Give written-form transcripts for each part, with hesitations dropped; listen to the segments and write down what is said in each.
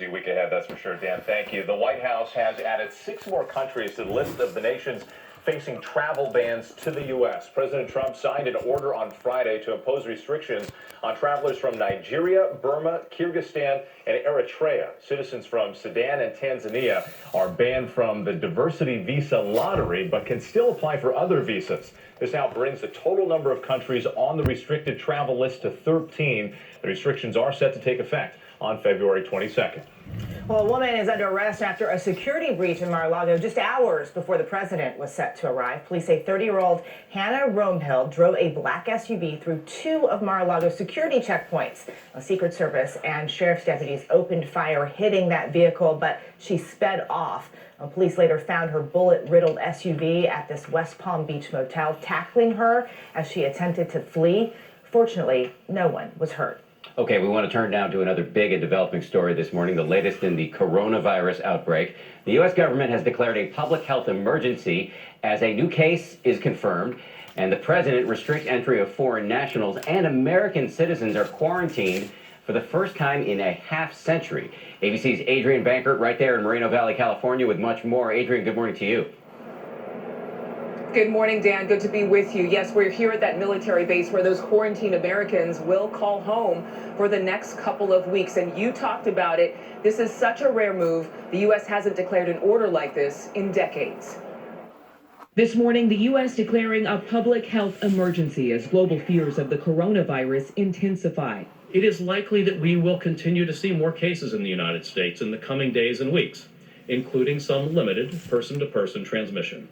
Week ahead, that's for sure, Dan. Thank you. The White House has added 6 more countries to the list of the nations facing travel bans to the U.S. President Trump signed an order on Friday to impose restrictions on travelers from Nigeria, Burma, Kyrgyzstan, and Eritrea. Citizens from Sudan and Tanzania are banned from the diversity visa lottery, but can still apply for other visas. This now brings the total number of countries on the restricted travel list to 13. The restrictions are set to take effect on February 22nd. Well, a woman is under arrest after a security breach in Mar-a-Lago just hours before the president was set to arrive. Police say 30-year-old Hannah Romehill drove a black SUV through 2 of Mar-a-Lago's security checkpoints. A Secret Service and sheriff's deputies opened fire hitting that vehicle, but she sped off. Police later found her bullet-riddled SUV at this West Palm Beach motel, tackling her as she attempted to flee. Fortunately, no one was hurt. Okay, we want to turn now to another big and developing story this morning, the latest in the coronavirus outbreak. The U.S. government has declared a public health emergency as a new case is confirmed, and the president restricts entry of foreign nationals, and American citizens are quarantined for the first time in a half century. ABC's Adrian Bankert right there in Moreno Valley, California with much more. Adrian, good morning to you. Good morning, Dan. Good to be with you. Yes, we're here at that military base where those quarantined Americans will call home for the next couple of weeks. And you talked about it. This is such a rare move. The U.S. hasn't declared an order like this in decades. This morning, the U.S. declaring a public health emergency as global fears of the coronavirus intensify. It is likely that we will continue to see more cases in the United States in the coming days and weeks, including some limited person-to-person transmission.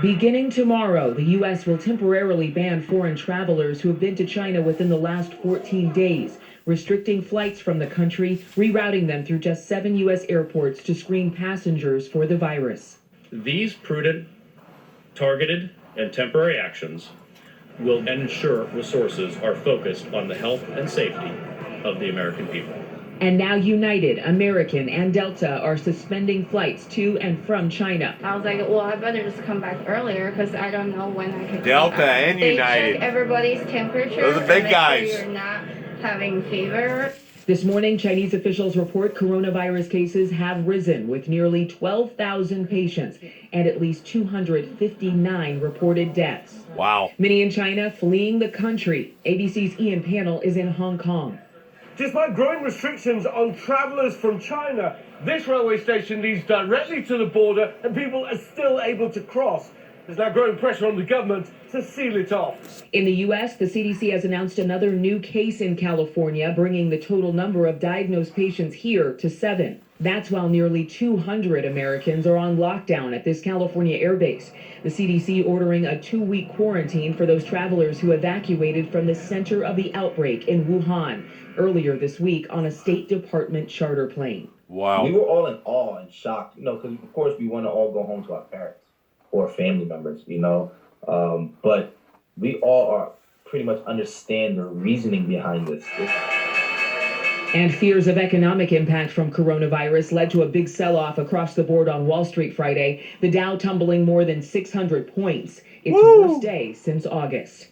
Beginning tomorrow, the U.S. will temporarily ban foreign travelers who have been to China within the last 14 days, restricting flights from the country, rerouting them through just 7 U.S. airports to screen passengers for the virus. These prudent, targeted, and temporary actions will ensure resources are focused on the health and safety of the American people. And now United, American, and Delta are suspending flights to and from China. I was like, well, I better just come back earlier because I don't know when I can. Delta and they United. Check everybody's temperature. Those are the big make guys. Sure you're not having fever. This morning, Chinese officials report coronavirus cases have risen with nearly 12,000 patients and at least 259 reported deaths. Wow. Many in China fleeing the country. ABC's Ian Pannell is in Hong Kong. Despite growing restrictions on travelers from China, this railway station leads directly to the border and people are still able to cross. There's now growing pressure on the government to seal it off. In the U.S., the CDC has announced another new case in California, bringing the total number of diagnosed patients here to 7. That's while nearly 200 Americans are on lockdown at this California airbase. The CDC ordering a 2-week quarantine for those travelers who evacuated from the center of the outbreak in Wuhan earlier this week on a State Department charter plane. Wow. We were all in awe and shocked, because of course we want to all go home to our parents or family members, but we all are pretty much understand the reasoning behind this. And fears of economic impact from coronavirus led to a big sell-off across the board on Wall Street Friday. The Dow tumbling more than 600 points. Its worst day since August.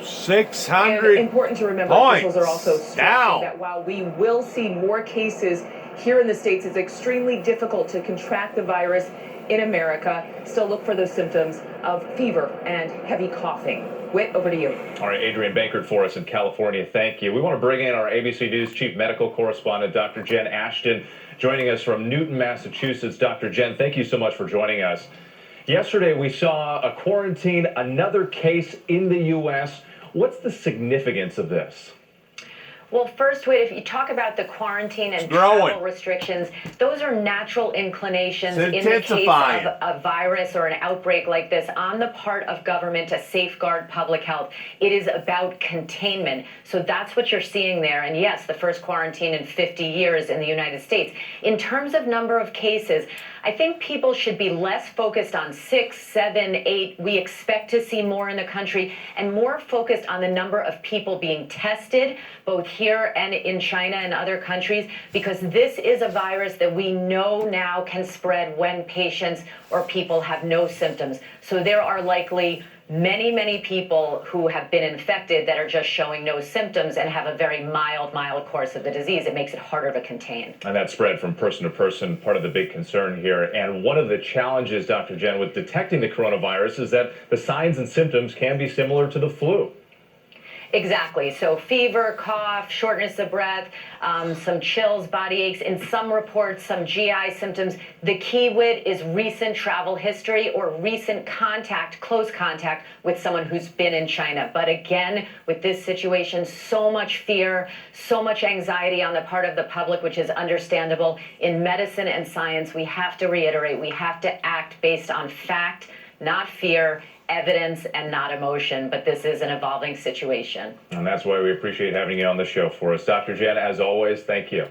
600 and important to remember, points officials are also stressing down. that while we will see more cases here in the States, it's extremely difficult to contract the virus in America. Still look for those symptoms of fever and heavy coughing. Whit, over to you. All right, Adrian Bankert for us in California. Thank you. We want to bring in our ABC News chief medical correspondent, Dr. Jen Ashton, joining us from Newton, Massachusetts. Dr. Jen, thank you so much for joining us. Yesterday, we saw a quarantine, another case in the U.S. What's the significance of this? Well, first, Whit, if you talk about the quarantine and travel restrictions, those are natural inclinations in the case of a virus or an outbreak like this on the part of government to safeguard public health. It is about containment. So that's what you're seeing there. And yes, the first quarantine in 50 years in the United States. In terms of number of cases, I think people should be less focused on 6, 7, 8. We expect to see more in the country and more focused on the number of people being tested, both here and in China and other countries, because this is a virus that we know now can spread when patients or people have no symptoms. So there are likely many, many people who have been infected that are just showing no symptoms and have a very mild course of the disease. It makes it harder to contain. And that spread from person to person, part of the big concern here. And one of the challenges, Dr. Jen, with detecting the coronavirus is that the signs and symptoms can be similar to the flu. Exactly. So fever, cough, shortness of breath, some chills, body aches, in some reports, some GI symptoms. The key word is recent travel history or recent contact, close contact with someone who's been in China. But again, with this situation, so much fear, so much anxiety on the part of the public, which is understandable. In medicine and science, we have to reiterate, we have to act based on fact, not fear, evidence, and not emotion, but this is an evolving situation. And that's why we appreciate having you on the show for us. Dr. Jen, as always, thank you.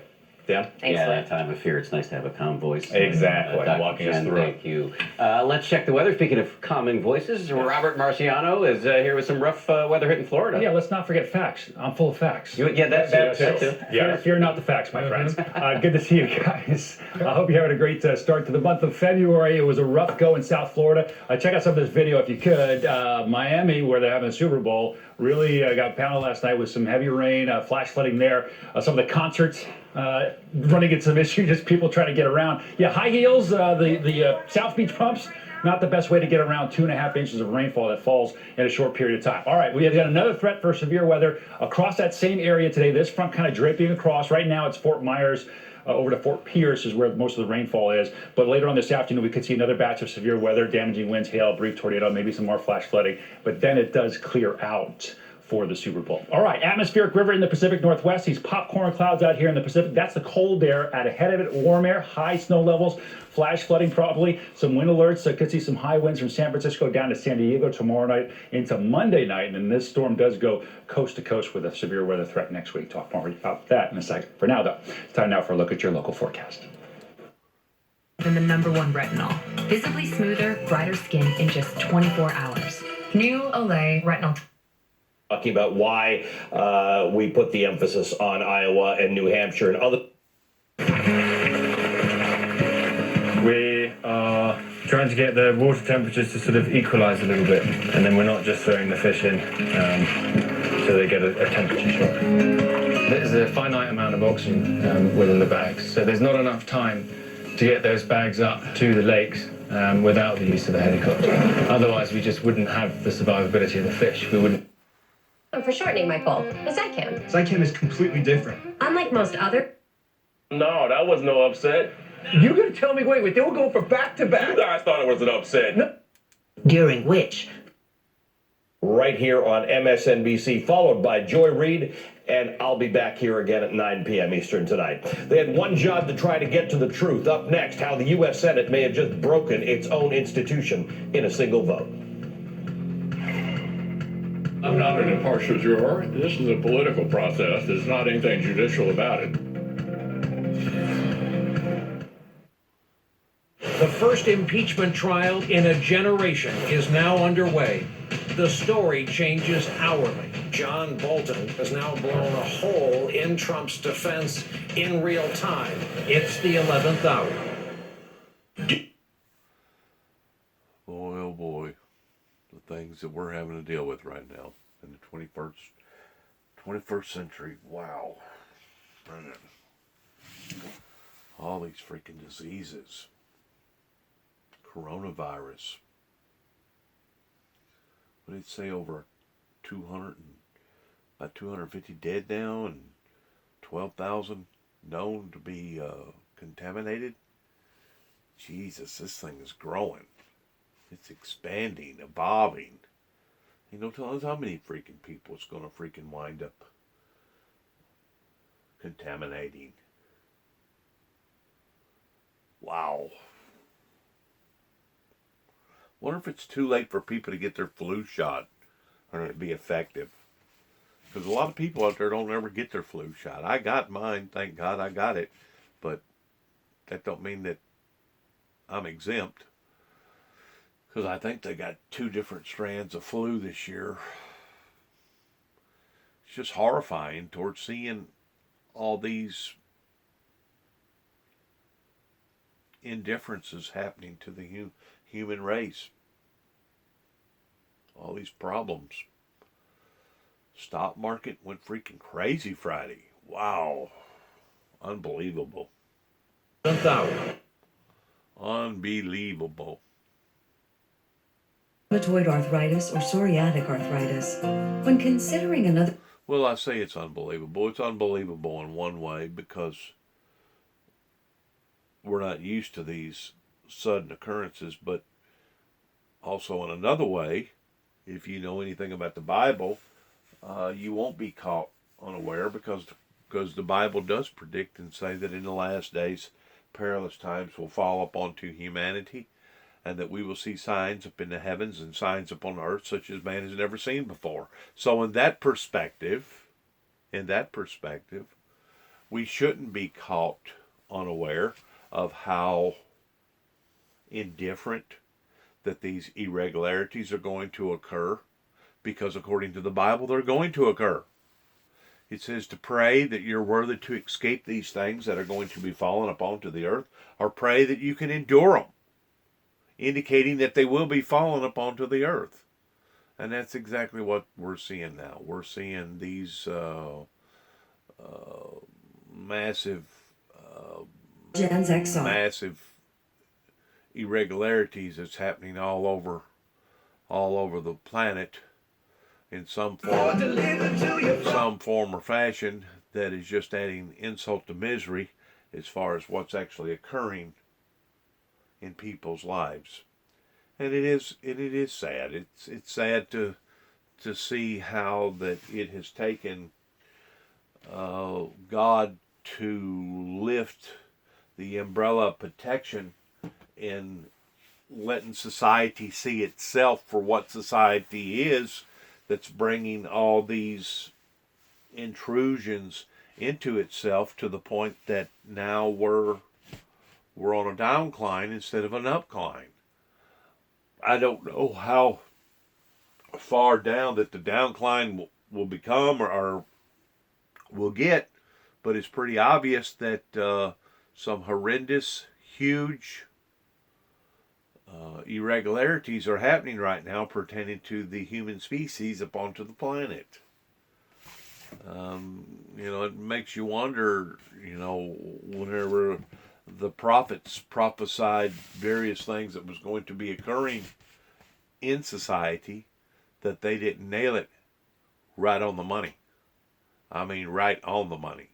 Dan? Thanks, Yeah, Lou. that time of fear, it's nice to have a calm voice. Exactly. Dr. Walking us Jen, through. thank you. Let's check the weather. Speaking of calming voices, Robert Marciano is here with some rough weather hitting Florida. Yeah, let's not forget facts. I'm full of facts. Yeah, that too. Yeah. Fear not the facts, my friends. Good to see you guys. I hope you're having a great start to the month of February. It was a rough go in South Florida. Check out some of this video if you could. Miami, where they're having a Super Bowl, really got pounded last night with some heavy rain, flash flooding there. Some of the concerts running into some issues, just people trying to get around. Yeah, high heels, the South Beach pumps, not the best way to get around 2.5 inches of rainfall that falls in a short period of time. All right, we have got another threat for severe weather across that same area today. This front kind of draping across. Right now it's Fort Myers. Over to Fort Pierce is where most of the rainfall is. But later on this afternoon, we could see another batch of severe weather, damaging winds, hail, brief tornado, maybe some more flash flooding. But then it does clear out for the Super Bowl. All right, atmospheric river in the Pacific Northwest. These popcorn clouds out here in the Pacific. That's the cold air. Out ahead of it, warm air, high snow levels, flash flooding probably. Some wind alerts. So could see some high winds from San Francisco down to San Diego tomorrow night into Monday night. And then this storm does go coast to coast with a severe weather threat next week. Talk more about that in a second. For now, though, it's time now for a look at your local forecast. Than the #1 retinol. Visibly smoother, brighter skin in just 24 hours. New Olay Retinol. Talking about why we put the emphasis on Iowa and New Hampshire and other. We are trying to get the water temperatures to sort of equalize a little bit, and then we're not just throwing the fish in so they get a temperature shock. There's a finite amount of oxygen within the bags, so there's not enough time to get those bags up to the lakes without the use of a helicopter. Otherwise, we just wouldn't have the survivability of the fish. We wouldn't. For shortening, Michael, the Zycam. Zycam is completely different. Unlike most other. No, that was no upset. You gonna tell me, wait, they were going for back-to-back? You guys thought it was an upset. No. During which. Right here on MSNBC, followed by Joy Reid, and I'll be back here again at 9 p.m. Eastern tonight. They had one job to try to get to the truth. Up next, how the U.S. Senate may have just broken its own institution in a single vote. I'm not an impartial juror. This is a political process. There's not anything judicial about it. The first impeachment trial in a generation is now underway. The story changes hourly. John Bolton has now blown a hole in Trump's defense in real time. It's the 11th hour. Boy, oh boy, the things that we're having to deal with right now in the 21st century. Wow. Man. All these freaking diseases. Coronavirus. What did it say? Over 250 dead now and 12,000 known to be contaminated. Jesus, this thing is growing. It's expanding, evolving. You know, tell us how many freaking people it's going to freaking wind up contaminating. Wow. Wonder if it's too late for people to get their flu shot or to be effective. Because a lot of people out there don't ever get their flu shot. I got mine, thank God I got it. But that don't mean that I'm exempt. Because I think they got 2 different strands of flu this year. It's just horrifying towards seeing all these indifferences happening to the human race. all these problems. Stock market went freaking crazy Friday. Wow. Unbelievable. Unbelievable. Rheumatoid arthritis or psoriatic arthritis. When considering another... Well, I say it's unbelievable. It's unbelievable in one way because we're not used to these sudden occurrences, but also in another way, if you know anything about the Bible, you won't be caught unaware because the Bible does predict and say that in the last days perilous times will fall upon humanity, and that we will see signs up in the heavens and signs upon earth such as man has never seen before. So in that perspective, we shouldn't be caught unaware of how indifferent that these irregularities are going to occur, because according to the Bible, they're going to occur. It says to pray that you're worthy to escape these things that are going to be fallen upon to the earth, or pray that you can endure them, indicating that they will be fallen upon to the earth. And that's exactly what we're seeing now. We're seeing these massive irregularities that's happening all over the planet in some form or fashion that is just adding insult to misery as far as what's actually occurring in people's lives. And it is sad. It's sad to see how that it has taken God to lift the umbrella of protection in letting society see itself for what society is, that's bringing all these intrusions into itself to the point that now we're on a downcline instead of an upcline. I don't know how far down that the downcline will become or will get, but it's pretty obvious that some horrendous, huge irregularities are happening right now pertaining to the human species upon to the planet. It makes you wonder, whenever the prophets prophesied various things that was going to be occurring in society, that they didn't nail it right on the money. I mean, right on the money.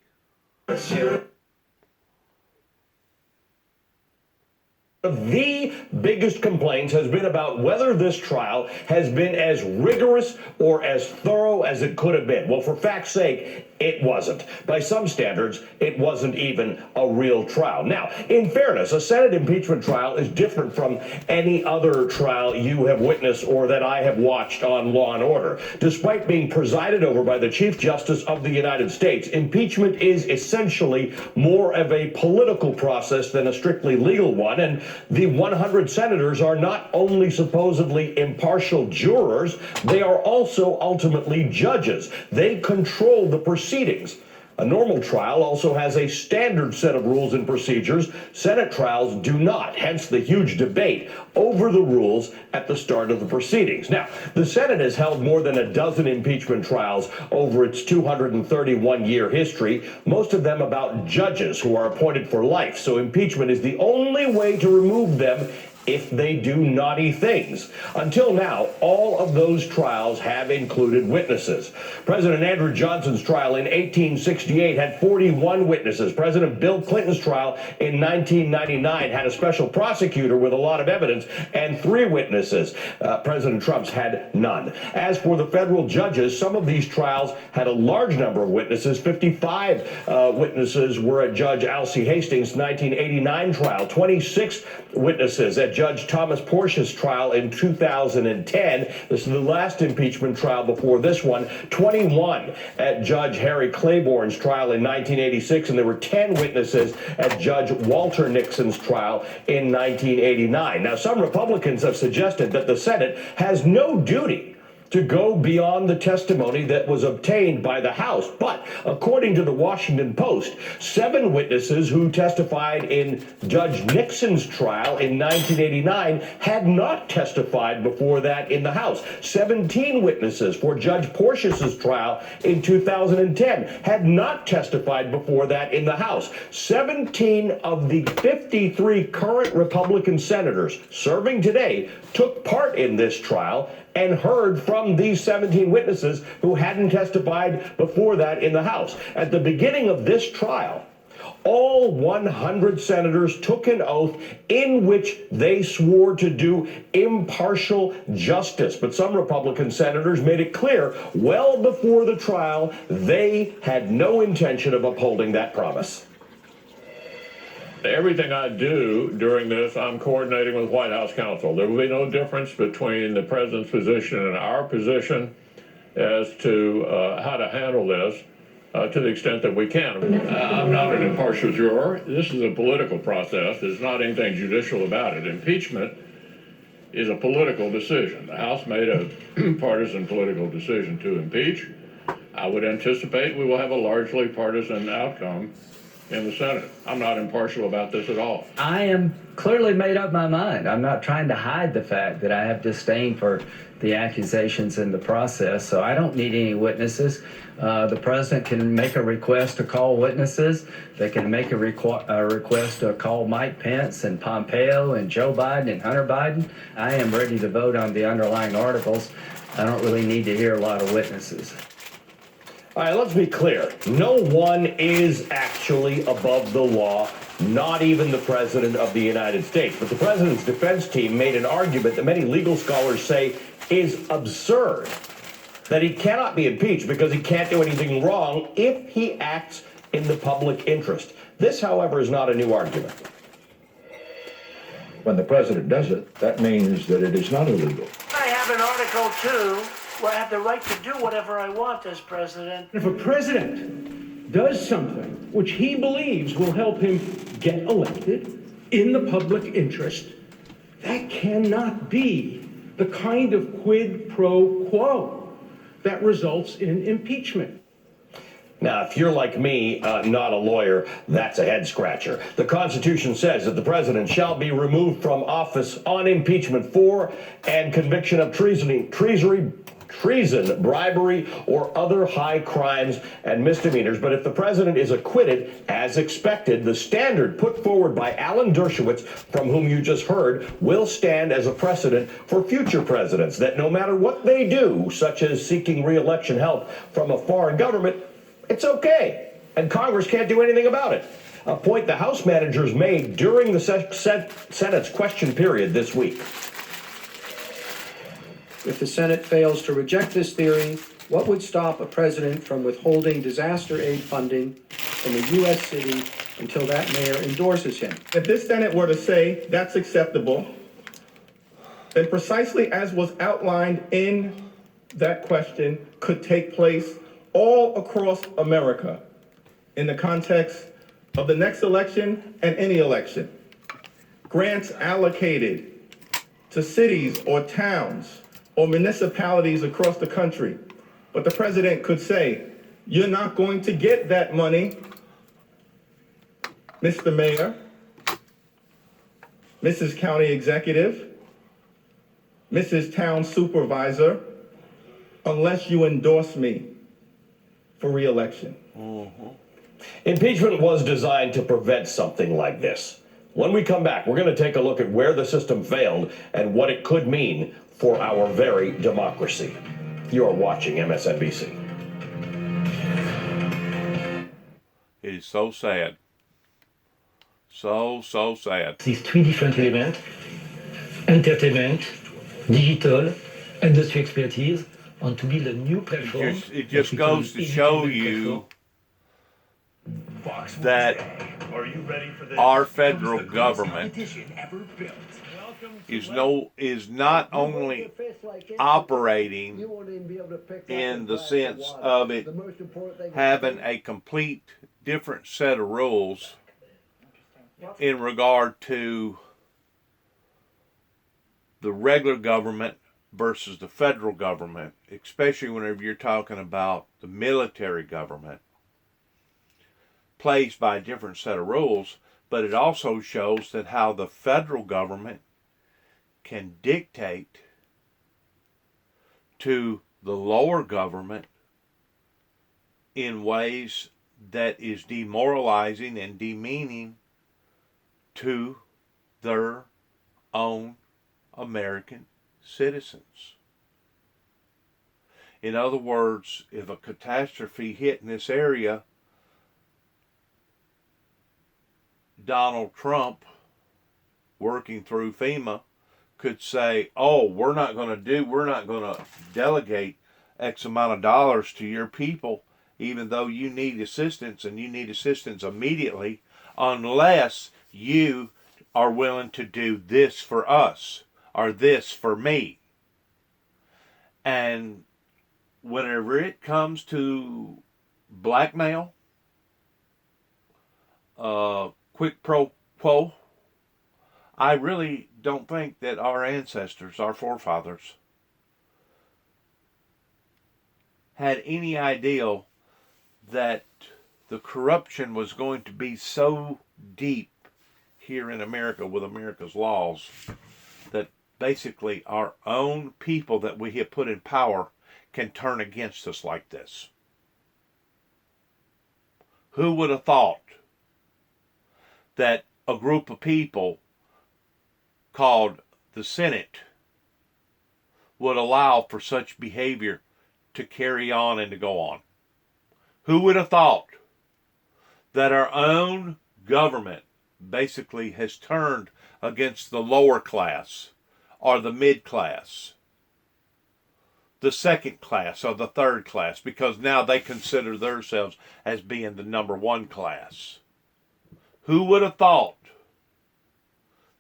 The biggest complaint has been about whether this trial has been as rigorous or as thorough as it could have been. Well, for fact's sake, it wasn't. By some standards, it wasn't even a real trial. Now, in fairness, a Senate impeachment trial is different from any other trial you have witnessed or that I have watched on Law and Order. Despite being presided over by the Chief Justice of the United States, impeachment is essentially more of a political process than a strictly legal one, and the 100 senators are not only supposedly impartial jurors, they are also ultimately judges. They control the proceedings. A normal trial also has a standard set of rules and procedures. Senate trials do not, hence the huge debate over the rules at the start of the proceedings. Now, the Senate has held more than a dozen impeachment trials over its 231-year history, most of them about judges who are appointed for life. So impeachment is the only way to remove them if they do naughty things. Until now, all of those trials have included witnesses. President Andrew Johnson's trial in 1868 had 41 witnesses. President Bill Clinton's trial in 1999 had a special prosecutor with a lot of evidence and 3 witnesses. President Trump's had none. As for the federal judges, some of these trials had a large number of witnesses. 55 witnesses were at Judge Alcee Hastings' 1989 trial. 26 witnesses at Judge Thomas Portia's trial in 2010. This is the last impeachment trial before this one. 21 at Judge Harry Claiborne's trial in 1986, and there were 10 witnesses at Judge Walter Nixon's trial in 1989. Now, some Republicans have suggested that the Senate has no duty to go beyond the testimony that was obtained by the House. But according to the Washington Post, 7 witnesses who testified in Judge Nixon's trial in 1989 had not testified before that in the House. 17 witnesses for Judge Porteous's trial in 2010 had not testified before that in the House. 17 of the 53 current Republican senators serving today took part in this trial and heard from these 17 witnesses who hadn't testified before that in the House. At the beginning of this trial, all 100 senators took an oath in which they swore to do impartial justice. But some Republican senators made it clear well before the trial they had no intention of upholding that promise. Everything I do during this, I'm coordinating with White House counsel. There will be no difference between the president's position and our position as to how to handle this to the extent that we can. I'm not an impartial juror. This is a political process. There's not anything judicial about it. Impeachment is a political decision. The House made a partisan political decision to impeach. I would anticipate we will have a largely partisan outcome in the Senate. I'm not impartial about this at all. I am clearly made up my mind. I'm not trying to hide the fact that I have disdain for the accusations in the process, so I don't need any witnesses. The president can make a request to call witnesses. They can make a request to call Mike Pence and Pompeo and Joe Biden and Hunter Biden. I am ready to vote on the underlying articles. I don't really need to hear a lot of witnesses. All right, let's be clear. No one is actually above the law, not even the President of the United States. But the President's defense team made an argument that many legal scholars say is absurd, that he cannot be impeached because he can't do anything wrong if he acts in the public interest. This, however, is not a new argument. When the President does it, that means that it is not illegal. I have an Article 2 where I have the right to do whatever I want as president. If a president does something which he believes will help him get elected in the public interest, that cannot be the kind of quid pro quo that results in impeachment. Now, if you're like me, not a lawyer, that's a head scratcher. The Constitution says that the president shall be removed from office on impeachment for and conviction of treason, bribery, or other high crimes and misdemeanors. But if the president is acquitted, as expected, the standard put forward by Alan Dershowitz, from whom you just heard, will stand as a precedent for future presidents, that no matter what they do, such as seeking re-election help from a foreign government, it's okay, and Congress can't do anything about it. A point the House managers made during the Senate's question period this week. If the Senate fails to reject this theory, what would stop a president from withholding disaster aid funding from a U.S. city until that mayor endorses him? If this Senate were to say that's acceptable, then precisely as was outlined in that question could take place all across America in the context of the next election and any election. Grants allocated to cities or towns or municipalities across the country. But the president could say, you're not going to get that money, Mr. Mayor, Mrs. County Executive, Mrs. Town Supervisor, unless you endorse me for re-election. Impeachment was designed to prevent something like this. When we come back, we're going to take a look at where the system failed and what it could mean for our very democracy. You're watching MSNBC. It is so sad. So sad. These three different elements, entertainment, digital, industry expertise, and to build a new platform. It just goes to show you that our federal government is not only operating in the sense of it having a complete different set of rules in regard to the regular government versus the federal government, especially whenever you're talking about the military government, plays by a different set of rules, but it also shows that how the federal government can dictate to the lower government in ways that is demoralizing and demeaning to their own American citizens. In other words, if a catastrophe hit in this area, Donald Trump, working through FEMA, could say, oh, we're not going to delegate X amount of dollars to your people, even though you need assistance, and you need assistance immediately, unless you are willing to do this for us or this for me. And whenever it comes to blackmail, quid pro quo, I really don't think that our ancestors, our forefathers, had any idea that the corruption was going to be so deep here in America with America's laws that basically our own people that we have put in power can turn against us like this. Who would have thought that a group of people called the Senate would allow for such behavior to carry on and to go on? Who would have thought that our own government basically has turned against the lower class or the mid class, the second class or the third class, because now they consider themselves as being the number one class? Who would have thought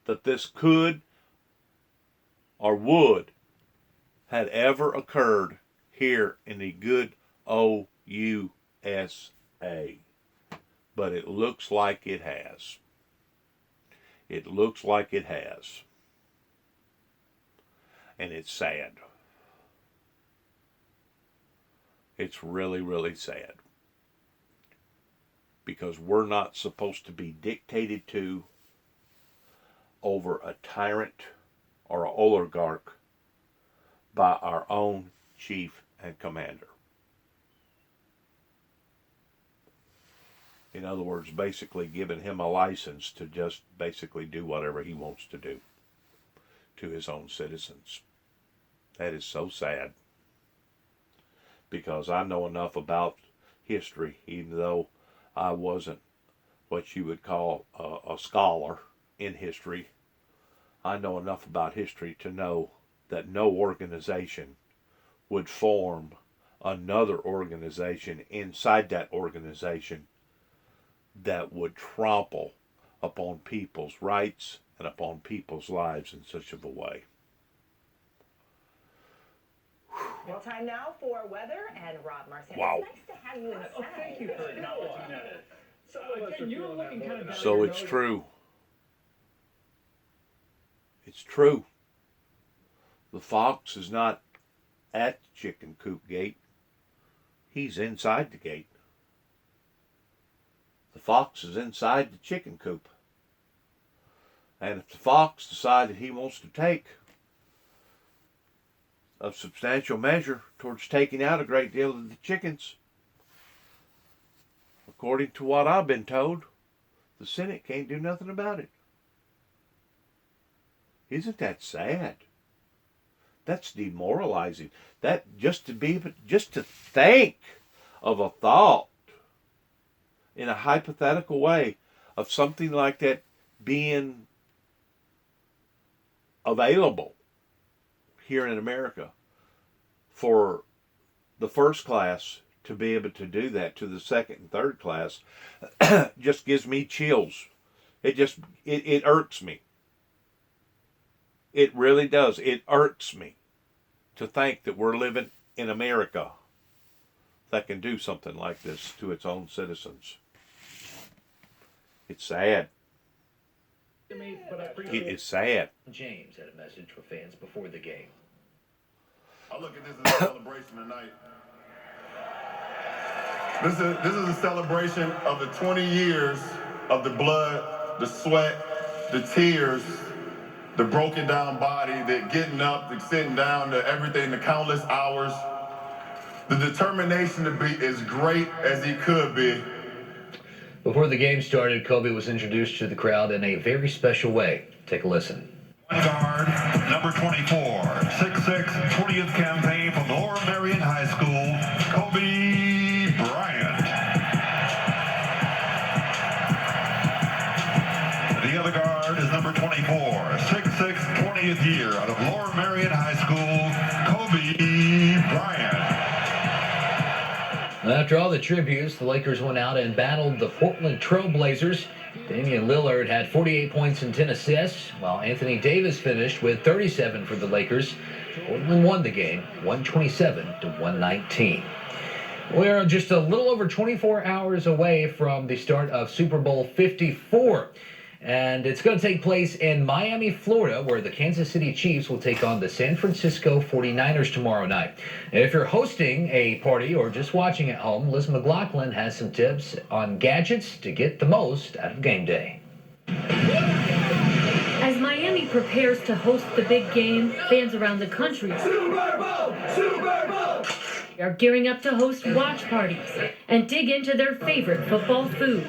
that this could or would had ever occurred here in the good old USA? But it looks like it has. It looks like it has. And it's sad. It's really, really sad. Because we're not supposed to be dictated to over a tyrant or an oligarch by our own chief and commander. In other words, basically giving him a license to just basically do whatever he wants to do to his own citizens. That is so sad. Because I know enough about history, even though I wasn't what you would call a scholar in history. I know enough about history to know that no organization would form another organization inside that organization that would trample upon people's rights and upon people's lives in such of a way. Well, time now for weather and Rob Marciano. Wow. It's nice to have you inside. Oh, thank you for acknowledging that. So again, you're looking kind of So it's true. It's true. The fox is not at the chicken coop gate. He's inside the gate. The fox is inside the chicken coop. And if the fox decided he wants to take a substantial measure towards taking out a great deal of the chickens, according to what I've been told, the Senate can't do nothing about it. Isn't that sad? That's demoralizing. That just to think of a thought in a hypothetical way of something like that being available here in America for the first class to be able to do that to the second and third class just gives me chills. It irks me. It really does. It irks me to think that we're living in America that can do something like this to its own citizens. It's sad. It is sad. James had a message for fans before the game. I look at this as a celebration tonight. This is a celebration of the 20 years of the blood, the sweat, the tears, the broken down body, the getting up, the sitting down, the everything, the countless hours. The determination to be as great as he could be. Before the game started, Kobe was introduced to the crowd in a very special way. Take a listen. Guard, number 24, 6'6", 20th campaign from Lower Merion High School, Kobe Bryant. The other guard is number 24, 6'6", 20th year out of Lower Merion High School, Kobe Bryant. After all the tributes, the Lakers went out and battled the Portland Trail Blazers. Damian Lillard had 48 points and 10 assists, while Anthony Davis finished with 37 for the Lakers. Portland won the game, 127-119. We're just a little over 24 hours away from the start of Super Bowl 54. And it's going to take place in Miami, Florida, where the Kansas City Chiefs will take on the San Francisco 49ers tomorrow night. And if you're hosting a party or just watching at home, Liz McLaughlin has some tips on gadgets to get the most out of game day. As Miami prepares to host the big game, fans around the country are gearing up to host watch parties and dig into their favorite football food.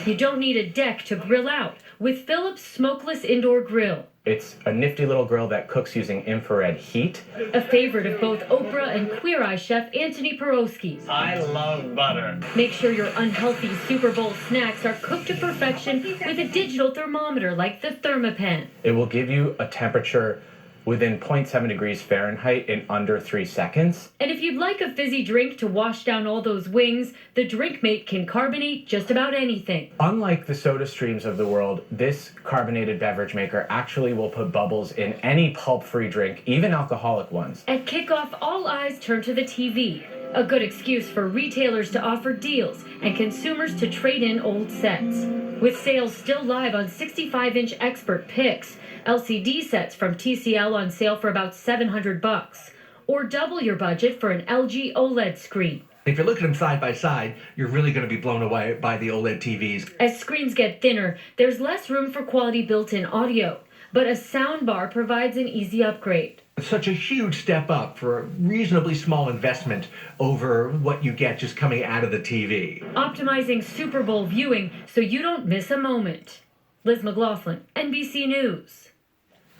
You don't need a deck to grill out with Phillips Smokeless Indoor Grill. It's a nifty little grill that cooks using infrared heat. A favorite of both Oprah and Queer Eye chef Anthony Porowski. I love butter. Make sure your unhealthy Super Bowl snacks are cooked to perfection with a digital thermometer like the ThermaPen. It will give you a temperature within 0.7 degrees Fahrenheit in under 3 seconds. And if you'd like a fizzy drink to wash down all those wings, the DrinkMate can carbonate just about anything. Unlike the Soda Streams of the world, this carbonated beverage maker actually will put bubbles in any pulp-free drink, even alcoholic ones. At kickoff, all eyes turn to the TV. A good excuse for retailers to offer deals and consumers to trade in old sets. With sales still live on 65-inch Expert Picks, LCD sets from TCL on sale for about $700, or double your budget for an LG OLED screen. If you look at them side by side, you're really going to be blown away by the OLED TVs. As screens get thinner, there's less room for quality built-in audio, but a soundbar provides an easy upgrade. It's such a huge step up for a reasonably small investment over what you get just coming out of the TV. Optimizing Super Bowl viewing so you don't miss a moment. Liz McLaughlin, NBC News.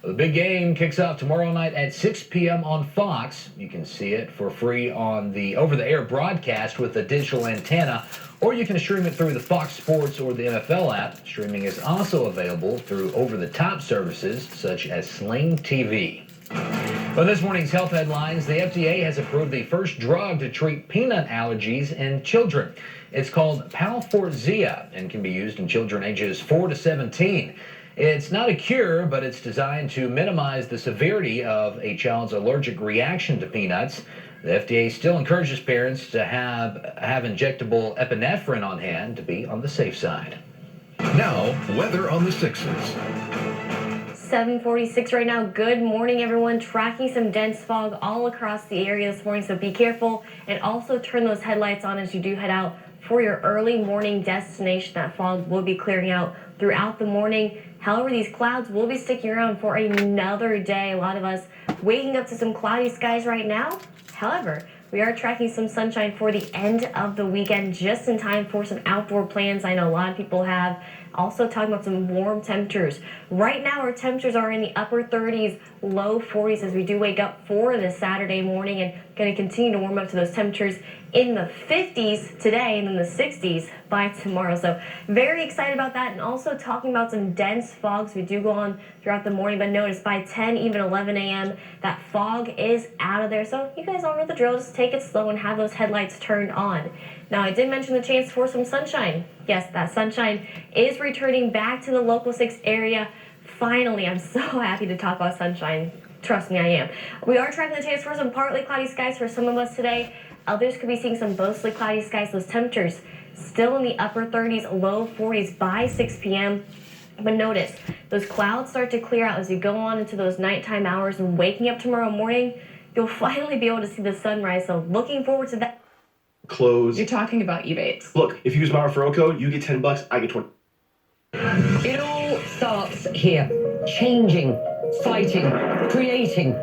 The big game kicks off tomorrow night at 6 p.m. on Fox. You can see it for free on the over-the-air broadcast with a digital antenna, or you can stream it through the Fox Sports or the NFL app. Streaming is also available through over-the-top services such as Sling TV. Well, this morning's health headlines, the FDA has approved the first drug to treat peanut allergies in children. It's called Palforzia and can be used in children ages 4 to 17. It's not a cure, but it's designed to minimize the severity of a child's allergic reaction to peanuts. The FDA still encourages parents to have injectable epinephrine on hand to be on the safe side. Now, weather on the 6s. 7:46 right now. Good morning, everyone. Tracking some dense fog all across the area this morning, so be careful and also turn those headlights on as you do head out for your early morning destination. That fog will be clearing out throughout the morning. However, these clouds will be sticking around for another day. A lot of us waking up to some cloudy skies right now. However, we are tracking some sunshine for the end of the weekend, just in time for some outdoor plans. I know a lot of people have. Also talking about some warm temperatures. Right now, our temperatures are in the upper 30s, low 40s as we do wake up for this Saturday morning, and going to continue to warm up to those temperatures in the 50s today and in the 60s by tomorrow. So very excited about that. And also talking about some dense fogs. We do go on throughout the morning, but notice by 10, even 11 a.m., that fog is out of there. So you guys all know the drill. Just take it slow and have those headlights turned on. Now, I did mention the chance for some sunshine. Yes, that sunshine is returning back to the Local 6 area. Finally, I'm so happy to talk about sunshine. Trust me, I am. We are tracking the chance for some partly cloudy skies for some of us today. Others could be seeing some mostly cloudy skies. Those temperatures still in the upper 30s, low 40s by 6 p.m. But notice, those clouds start to clear out as you go on into those nighttime hours and waking up tomorrow morning. you'll finally be able to see the sunrise. So looking forward to that. Clothes. You're talking about Ebates. Look, if you use my referral code, you get $10, I get 20. It all starts here. Changing, fighting, creating,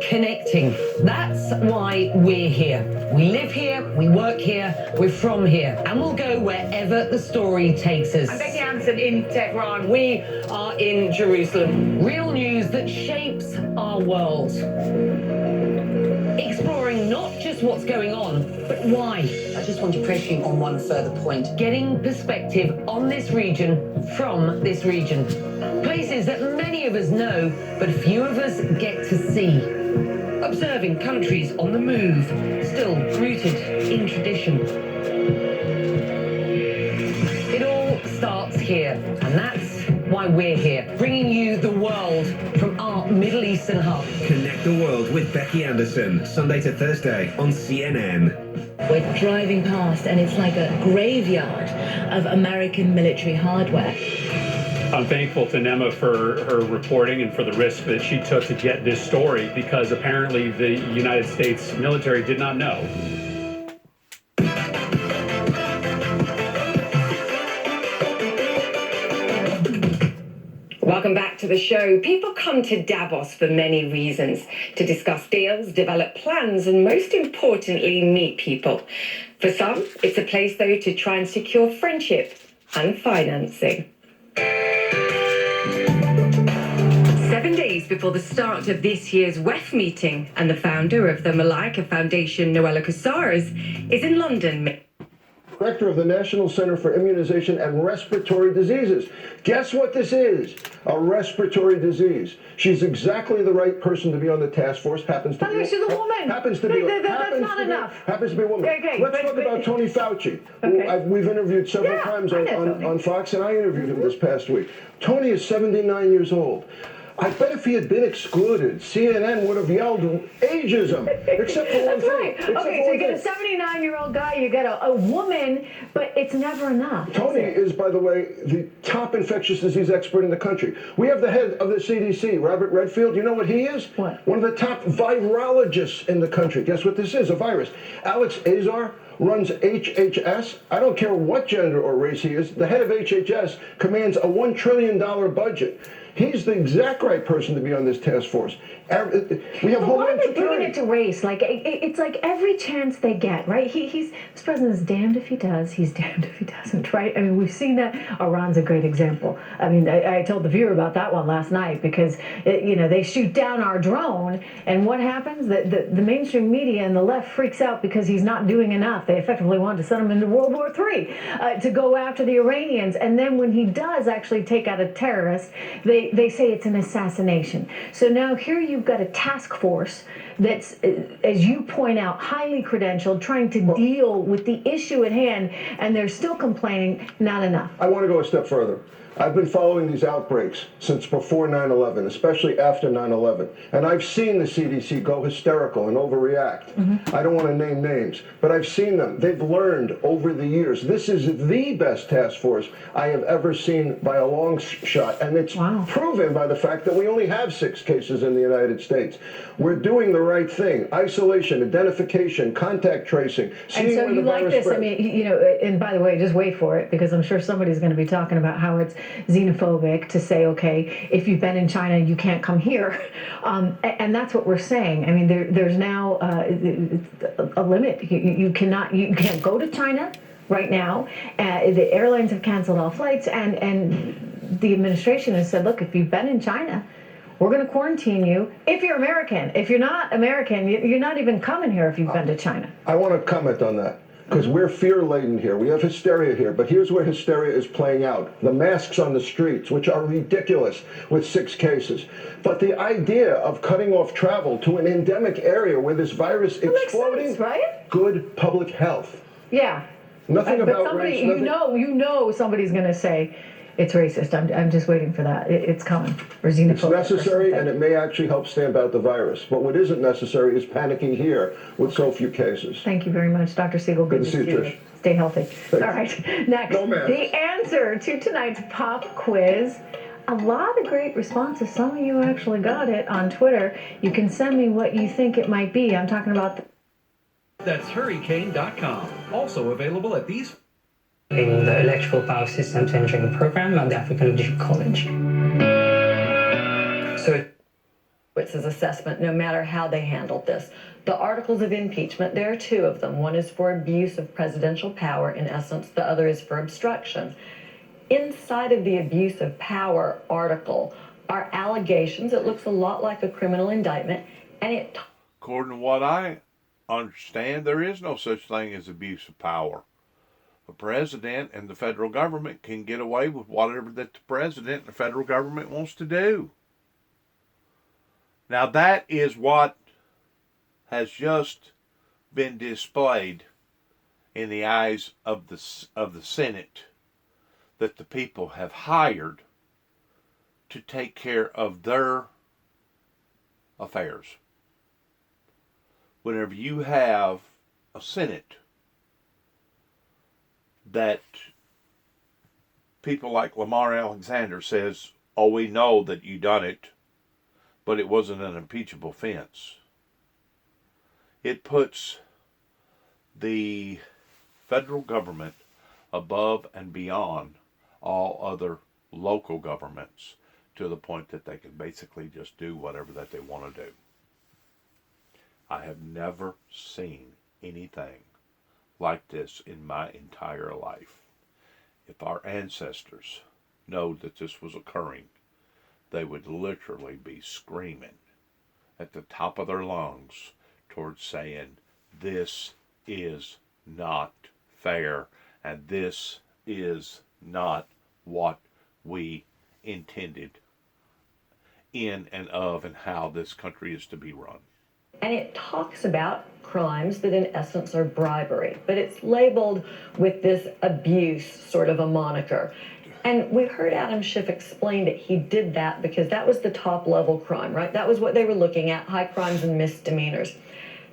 connecting. That's why we're here. We live here, we work here, we're from here, and we'll go wherever the story takes us. I'm Becky Anderson in Tehran. We are in Jerusalem. Real news that shapes our world. Exploring not just what's going on, but why. I just want to press you on one further point. Getting perspective on this region from this region. Places that many of us know, but few of us get to see. Observing countries on the move, still rooted in tradition. It all starts here, and that's why we're here, bringing you the world from our Middle Eastern hub. Connect the world with Becky Anderson, Sunday to Thursday on CNN. We're driving past, and it's like a graveyard of American military hardware. I'm thankful to Nema for her reporting and for the risk that she took to get this story, because apparently the United States military did not know. Welcome back to the show. People come to Davos for many reasons: to discuss deals, develop plans, and most importantly, meet people. For some, it's a place, though, to try and secure friendship and financing. 7 days before the start of this year's WEF meeting, and the founder of the Malaika Foundation, Noella Casares, is in London. Director of the National Center for Immunization and Respiratory Diseases. Guess what this is? A respiratory disease. She's exactly the right person to be on the task force. Happens to be she's a woman. Happens to be. That's not enough. Happens to be a woman. Okay, Let's talk about Tony Fauci, who we've interviewed several times on Fox, and I interviewed him this past week. Tony is 79 years old. I bet if he had been excluded, CNN would have yelled ageism, except for one That's right. thing. Okay, so you get a 79-year-old guy, you get a woman, but it's never enough. Tony is, by the way, the top infectious disease expert in the country. We have the head of the CDC, Robert Redfield. You know what he is? What? One of the top virologists in the country. Guess what this is? A virus. Alex Azar runs HHS. I don't care what gender or race he is. The head of HHS commands a $1 trillion budget. He's the exact right person to be on this task force. We have Why are Homeland they Security. bringing it to race? Like it's like every chance they get, right? This president's damned if he does, he's damned if he doesn't, right? I mean, we've seen that. Iran's a great example. I mean, I told the viewer about that one last night because they shoot down our drone, and what happens? The mainstream media and the left freaks out because he's not doing enough. They effectively wanted to send him into World War III to go after the Iranians, and then when he does actually take out a terrorist, they say it's an assassination. So now here you've got a task force that's, as you point out, highly credentialed, trying to deal with the issue at hand, and they're still complaining, not enough. I want to go a step further. I've been following these outbreaks since before 9/11, especially after 9/11, and I've seen the CDC go hysterical and overreact. I don't want to name names, but I've seen them. They've learned over the years. This is the best task force I have ever seen by a long shot, and it's proven by the fact that we only have 6 cases in the United States. We're doing the right thing: isolation, identification, contact tracing. And so you like this? I mean, and by the way, just wait for it, because I'm sure somebody's going to be talking about how it's xenophobic to say, okay, if you've been in China, you can't come here. And that's what we're saying. I mean, there's now a limit. You can't go to China right now. The airlines have canceled all flights, and the administration has said, look, if you've been in China, we're going to quarantine you if you're American. If you're not American, you're not even coming here if you've been to China. I want to comment on that, because we're fear-laden here. We have hysteria here, but here's where hysteria is playing out. The masks on the streets, which are ridiculous with 6 cases. But the idea of cutting off travel to an endemic area where this virus is exploding, makes sense, right? Good public health. Yeah. Nothing but about somebody, race. Nothing. you know somebody's going to say it's racist. I'm just waiting for that. It's coming. Or xenophobic. It's necessary, and it may actually help stamp out the virus. But what isn't necessary is panicking here with so few cases. Thank you very much, Dr. Siegel. Good to see you, Trish. Stay healthy. Thanks. All right. Next, No, ma'am. the answer to tonight's pop quiz. a lot of great responses. Some of you actually got it on Twitter. You can send me what you think it might be. I'm talking about That's hurricane.com. Also available at these. In the Electrical Power Systems Engineering program at the African Leadership College. So it's his assessment, no matter how they handled this. The articles of impeachment, there are two of them. One is for abuse of presidential power, in essence. The other is for obstruction. Inside of the abuse of power article are allegations. It looks a lot like a criminal indictment, and it... According to what I understand, there is no such thing as abuse of power. The president and the federal government can get away with whatever that the president and the federal government wants to do. Now that is what has just been displayed in the eyes of the Senate, that the people have hired to take care of their affairs. Whenever you have a Senate that people like Lamar Alexander says, oh, we know that you done it, but it wasn't an impeachable offense. It puts the federal government above and beyond all other local governments to the point that they can basically just do whatever that they want to do. I have never seen anything like this in my entire life. If our ancestors know that this was occurring, they would literally be screaming at the top of their lungs towards saying, this is not fair, and this is not what we intended in and of and how this country is to be run. And it talks about crimes that in essence are bribery, but it's labeled with this abuse sort of a moniker. And we heard Adam Schiff explain that he did that because that was the top level crime, right? That was what they were looking at, high crimes and misdemeanors.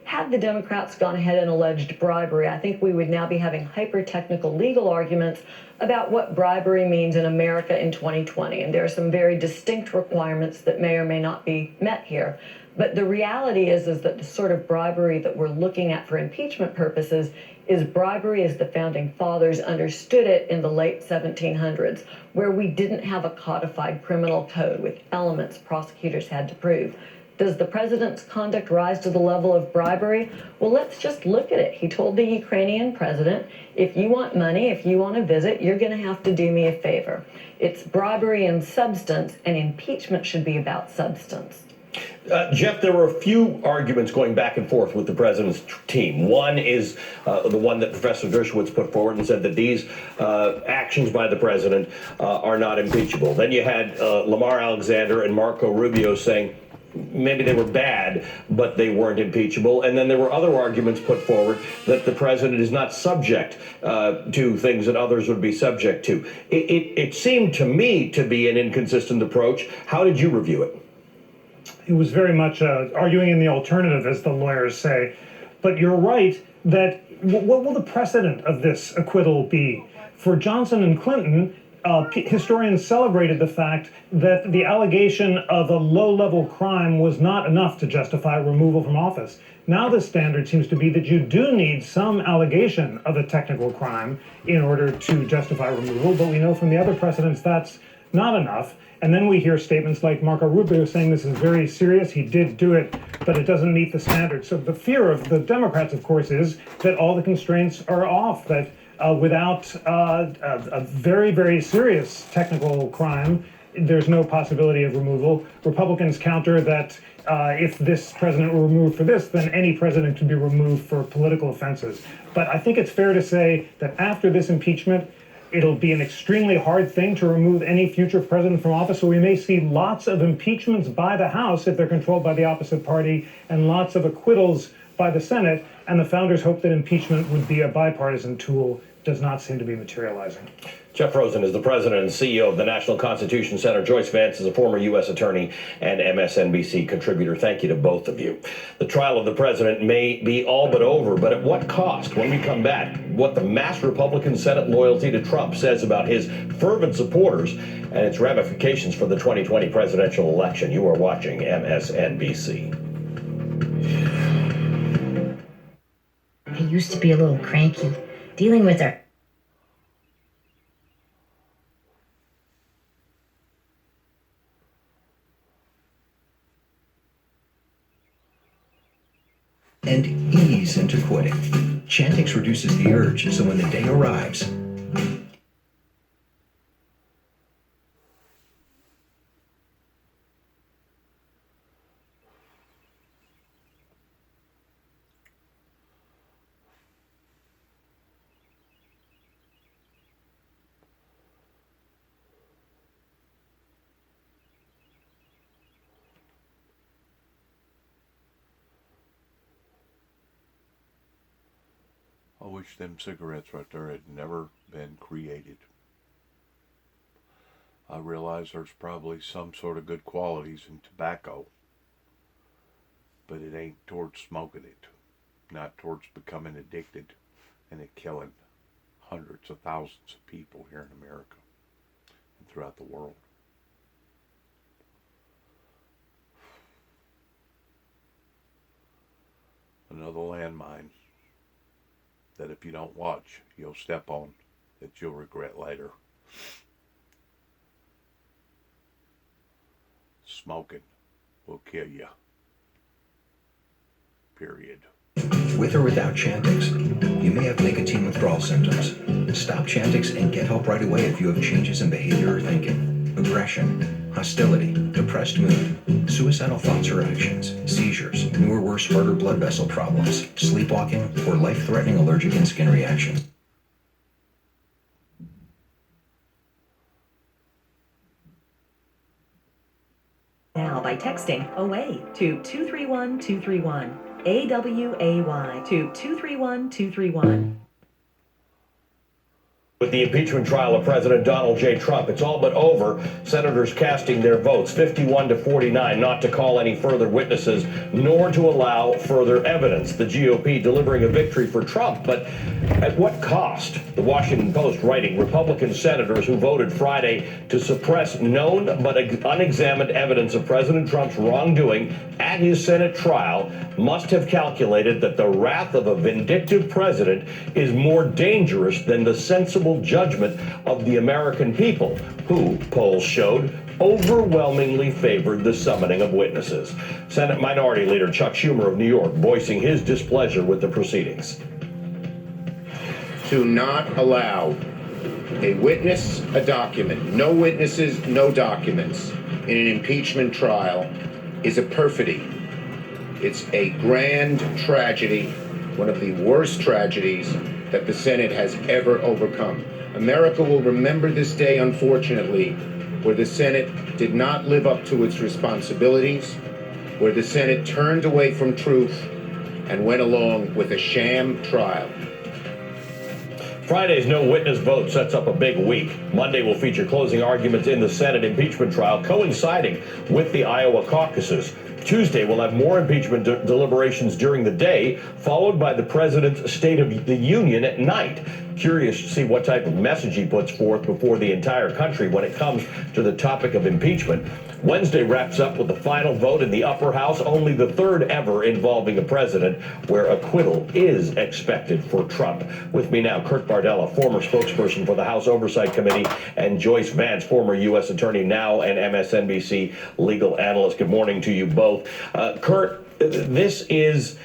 Had the Democrats gone ahead and alleged bribery, I think we would now be having hyper-technical legal arguments about what bribery means in America in 2020. And there are some very distinct requirements that may or may not be met here. But the reality is that the sort of bribery that we're looking at for impeachment purposes is bribery as the founding fathers understood it in the late 1700s, where we didn't have a codified criminal code with elements prosecutors had to prove. Does the president's conduct rise to the level of bribery? Well, let's just look at it. He told the Ukrainian president, if you want money, if you want a visit, you're going to have to do me a favor. It's bribery in substance, and impeachment should be about substance. Jeff, there were a few arguments going back and forth with the president's team. One is the one that Professor Dershowitz put forward and said that these actions by the president are not impeachable. Then you had Lamar Alexander and Marco Rubio saying maybe they were bad, but they weren't impeachable. And then there were other arguments put forward that the president is not subject to things that others would be subject to. It seemed to me to be an inconsistent approach. How did you review it? It was very much arguing in the alternative, as the lawyers say. But you're right that what will the precedent of this acquittal be? For Johnson and Clinton, historians celebrated the fact that the allegation of a low-level crime was not enough to justify removal from office. Now the standard seems to be that you do need some allegation of a technical crime in order to justify removal, but we know from the other precedents that's not enough. And then we hear statements like Marco Rubio saying this is very serious, he did do it, but it doesn't meet the standard. So the fear of the Democrats, of course, is that all the constraints are off, that without a very, very serious technical crime, there's no possibility of removal. Republicans counter that if this president were removed for this, then any president could be removed for political offenses. But I think it's fair to say that after this impeachment, it'll be an extremely hard thing to remove any future president from office. So we may see lots of impeachments by the House if they're controlled by the opposite party, and lots of acquittals by the Senate. and the founders hoped that impeachment would be a bipartisan tool does not seem to be materializing. Jeff Rosen is the president and CEO of the National Constitution Center. Joyce Vance is a former U.S. attorney and MSNBC contributor. Thank you to both of you. The trial of the president may be all but over, but at what cost? When we come back, what the mass Republican Senate loyalty to Trump says about his fervent supporters and its ramifications for the 2020 presidential election. You are watching MSNBC. I used to be a little cranky, dealing with her. And ease into quitting. Chantix reduces the urge, so when the day arrives, I wish them cigarettes right there had never been created. I realize there's probably some sort of good qualities in tobacco, but it ain't towards smoking it, not towards becoming addicted and it killing hundreds of thousands of people here in America and throughout the world. Another landmine that if you don't watch, you'll step on, that you'll regret later. Smoking will kill you. Period. with or without Chantix, you may have nicotine withdrawal symptoms. Stop Chantix and get help right away if you have changes in behavior or thinking, aggression, hostility, depressed mood, suicidal thoughts or actions, seizures, new or worse heart or blood vessel problems, sleepwalking, or life-threatening allergic and skin reactions. Now by texting AWAY to 231231. AWAY to 231231. With the impeachment trial of President Donald J. Trump, it's all but over. Senators casting their votes 51 to 49 not to call any further witnesses nor to allow further evidence. The GOP delivering a victory for Trump, but at what cost? The Washington Post writing, Republican senators who voted Friday to suppress known but unexamined evidence of President Trump's wrongdoing at his Senate trial must have calculated that the wrath of a vindictive president is more dangerous than the sensible judgment of the American people, who, polls showed, overwhelmingly favored the summoning of witnesses. Senate Minority Leader Chuck Schumer of New York voicing his displeasure with the proceedings. To not allow a witness, a document, no witnesses, no documents in an impeachment trial is a perfidy. It's a grand tragedy, one of the worst tragedies that the Senate has ever overcome. America will remember this day, unfortunately, where the Senate did not live up to its responsibilities, where the Senate turned away from truth and went along with a sham trial. Friday's no witness vote sets up a big week. Monday will feature closing arguments in the Senate impeachment trial coinciding with the Iowa caucuses. Tuesday will have more impeachment deliberations during the day, followed by the president's State of the Union at night. Curious to see what type of message he puts forth before the entire country when it comes to the topic of impeachment. Wednesday wraps up with the final vote in the upper house, only the third ever involving a president, where acquittal is expected for Trump. With me now, Kurt Bardella, former spokesperson for the House Oversight Committee, and Joyce Vance, former U.S. attorney now and MSNBC legal analyst. Good morning to you both. Kurt, this is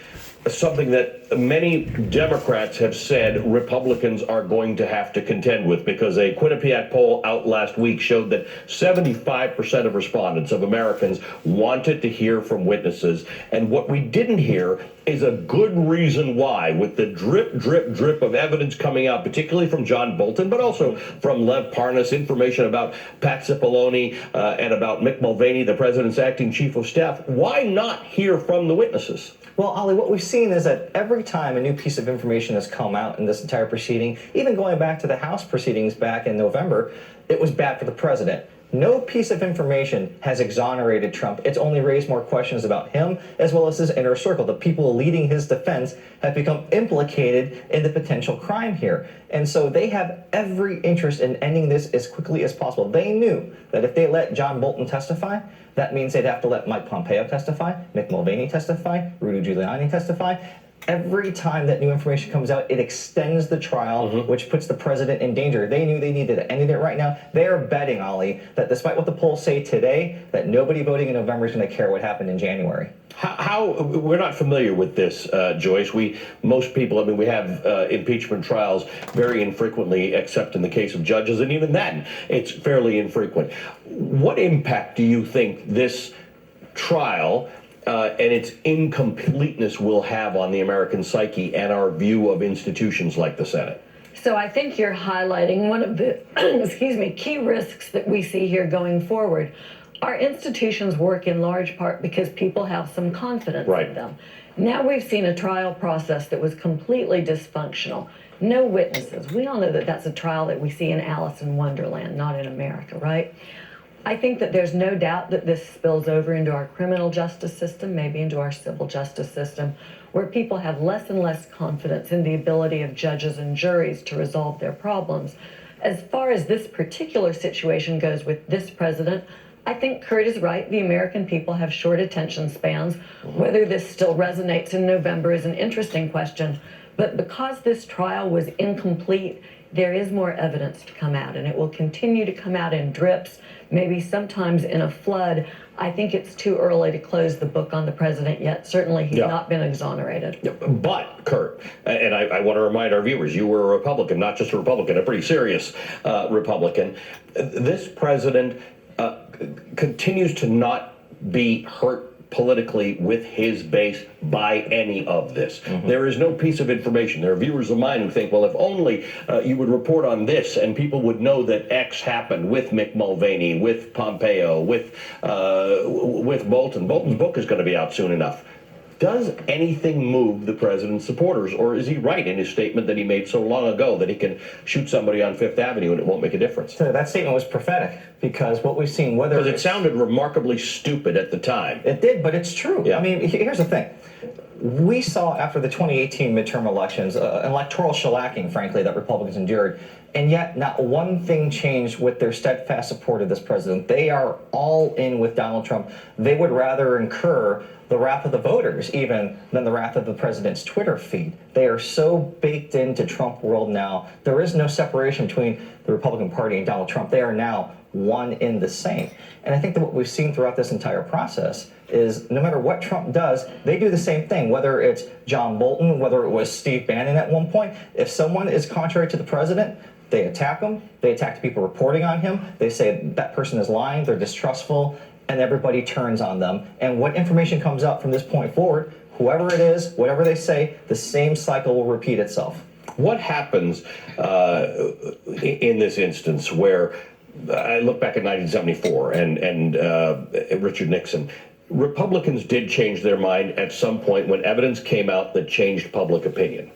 something that many Democrats have said Republicans are going to have to contend with, because a Quinnipiac poll out last week showed that 75% of respondents, of Americans, wanted to hear from witnesses. And what we didn't hear is a good reason why, with the drip, drip, drip of evidence coming out, particularly from John Bolton, but also from Lev Parnas, information about Pat Cipollone and about Mick Mulvaney, the president's acting chief of staff. Why not hear from the witnesses? Well, Ollie, what we've seen is that every every time a new piece of information has come out in this entire proceeding, even going back to the House proceedings back in November, it was bad for the president. No piece of information has exonerated Trump. It's only raised more questions about him as well as his inner circle. The people leading his defense have become implicated in the potential crime here. And so they have every interest in ending this as quickly as possible. They knew that if they let John Bolton testify, that means they'd have to let Mike Pompeo testify, Mick Mulvaney testify, Rudy Giuliani testify. Every time that new information comes out, it extends the trial, which puts the president in danger. They knew they needed to end it right now. They are betting, Ollie, that despite what the polls say today, that nobody voting in November is going to care what happened in January. How we're not familiar with this, Joyce. Most people, I mean, we have impeachment trials very infrequently, except in the case of judges, and even then, it's fairly infrequent. What impact do you think this trial and its incompleteness will have on the American psyche and our view of institutions like the Senate? So I think you're highlighting one of the, key risks that we see here going forward. Our institutions work in large part because people have some confidence in them. Now we've seen a trial process that was completely dysfunctional. No witnesses. We all know that that's a trial that we see in Alice in Wonderland, not in America, right? I think that there's no doubt that this spills over into our criminal justice system, maybe into our civil justice system, where people have less and less confidence in the ability of judges and juries to resolve their problems. As far as this particular situation goes with this president, I think Kurt is right. The American people have short attention spans. Whether this still resonates in November is an interesting question. But because this trial was incomplete, there is more evidence to come out, and it will continue to come out in drips, maybe sometimes in a flood. I think it's too early to close the book on the president yet. Certainly, he's not been exonerated. But, Kurt, and I want to remind our viewers, you were a Republican, not just a Republican, a pretty serious Republican. This president continues to not be hurt politically with his base by any of this. There is no piece of information. There are viewers of mine who think, well, if only you would report on this and people would know that X happened with Mick Mulvaney, with Pompeo, with Bolton. Bolton's book is going to be out soon enough. Does anything move the president's supporters, or is he right in his statement that he made so long ago that he can shoot somebody on Fifth Avenue and it won't make a difference? So that statement was prophetic, because what we've seen, whether it sounded remarkably stupid at the time. It did, but it's true. I mean, here's the thing. We saw after the 2018 midterm elections an electoral shellacking, frankly, that Republicans endured, and yet not one thing changed with their steadfast support of this president. They are all in with Donald Trump. They would rather incur the wrath of the voters even than the wrath of the president's Twitter feed. They are so baked into Trump world now. There is no separation between the Republican Party and Donald Trump. They are now one in the same. And I think that what we've seen throughout this entire process is no matter what Trump does, they do the same thing, whether it's John Bolton, whether it was Steve Bannon at one point. If someone is contrary to the president, they attack him, they attack the people reporting on him, they say that person is lying, they're distrustful, and everybody turns on them. And what information comes out from this point forward, whoever it is, whatever they say, the same cycle will repeat itself. What happens in this instance where I look back at 1974 and Richard Nixon? Republicans did change their mind at some point when evidence came out that changed public opinion.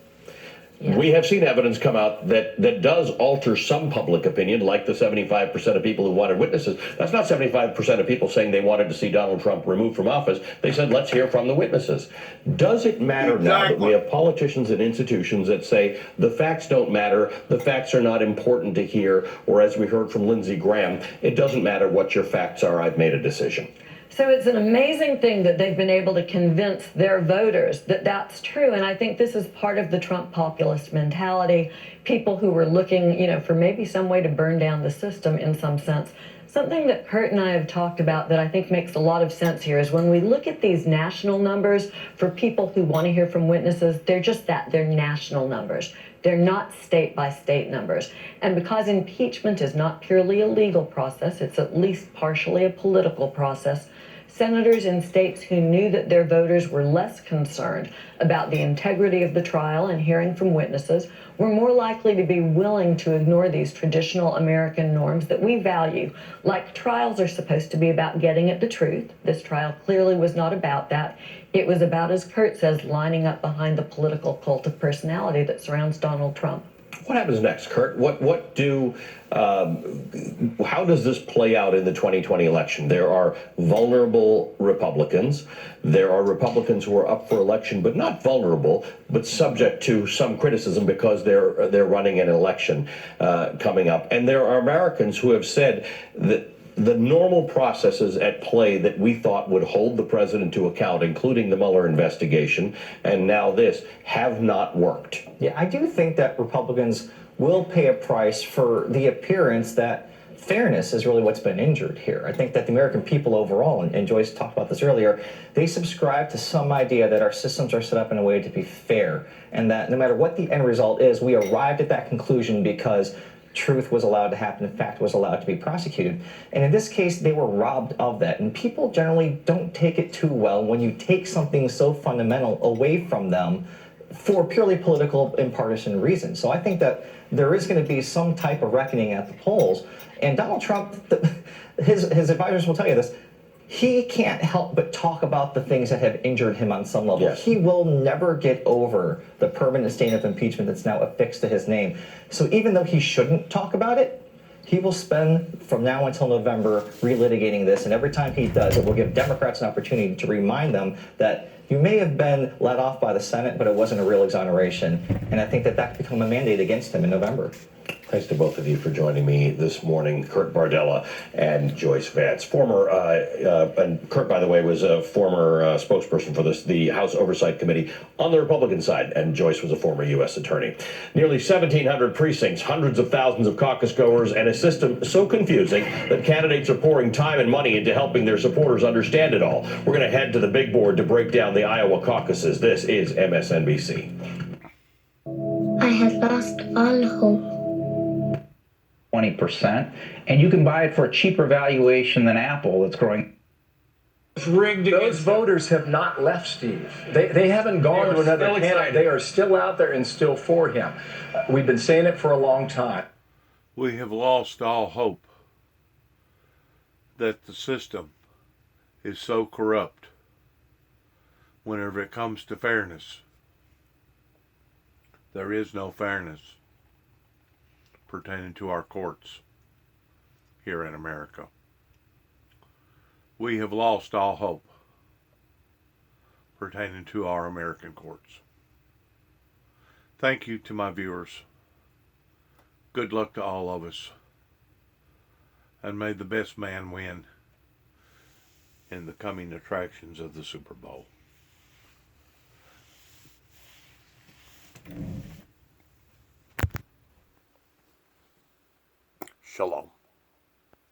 We have seen evidence come out that does alter some public opinion, like the 75% of people who wanted witnesses. That's not 75% of people saying they wanted to see Donald Trump removed from office. They said, let's hear from the witnesses. Does it matter now that we have politicians and institutions that say the facts don't matter, the facts are not important to hear, or as we heard from Lindsey Graham, it doesn't matter what your facts are, I've made a decision? So it's an amazing thing that they've been able to convince their voters that that's true. And I think this is part of the Trump populist mentality. People who were looking, for maybe some way to burn down the system in some sense. Something that Kurt and I have talked about that I think makes a lot of sense here is when we look at these national numbers for people who want to hear from witnesses, they're just that, they're national numbers. They're not state by state numbers. And because impeachment is not purely a legal process, it's at least partially a political process, Senators in states who knew that their voters were less concerned about the integrity of the trial and hearing from witnesses were more likely to be willing to ignore these traditional American norms that we value. Like trials are supposed to be about getting at the truth. This trial clearly was not about that. It was about, as Kurt says, lining up behind the political cult of personality that surrounds Donald Trump. What happens next, Kurt? How does this play out in the 2020 election? There are vulnerable Republicans. There are Republicans who are up for election, but not vulnerable, but subject to some criticism because they're running an election coming up. And there are Americans who have said that the normal processes at play that we thought would hold the president to account, including the Mueller investigation, and now this, have not worked. Yeah, I do think that Republicans will pay a price for the appearance that fairness is really what's been injured here. I think that the American people overall, and Joyce talked about this earlier, they subscribe to some idea that our systems are set up in a way to be fair, and that no matter what the end result is, we arrived at that conclusion because truth was allowed to happen, fact was allowed to be prosecuted. And in this case, they were robbed of that. And people generally don't take it too well when you take something so fundamental away from them for purely political and partisan reasons. So I think that there is going to be some type of reckoning at the polls. And Donald Trump, his advisors will tell you this, he can't help but talk about the things that have injured him on some level. Yes. He will never get over the permanent stain of impeachment that's now affixed to his name. So even though he shouldn't talk about it, he will spend from now until November relitigating this. And every time he does, it will give Democrats an opportunity to remind them that you may have been let off by the Senate, but it wasn't a real exoneration. And I think that that could become a mandate against him in November. Thanks to both of you for joining me this morning, Kurt Bardella and Joyce Vance. And Kurt, by the way, was a former spokesperson for the House Oversight Committee on the Republican side, and Joyce was a former U.S. attorney. Nearly 1,700 precincts, hundreds of thousands of caucus goers, and a system so confusing that candidates are pouring time and money into helping their supporters understand it all. We're going to head to the big board to break down the Iowa caucuses. This is MSNBC. I had lost all hope. 20%, and you can buy it for a cheaper valuation than Apple that's growing. Those voters have not left, Steve. They haven't gone to another candidate. They are still out there and still for him. We've been saying it for a long time. We have lost all hope that the system is so corrupt whenever it comes to fairness. There is no fairness pertaining to our courts here in America. We have lost all hope pertaining to our American courts. Thank you to my viewers. Good luck to all of us. And may the best man win in the coming attractions of the Super Bowl. Shalom.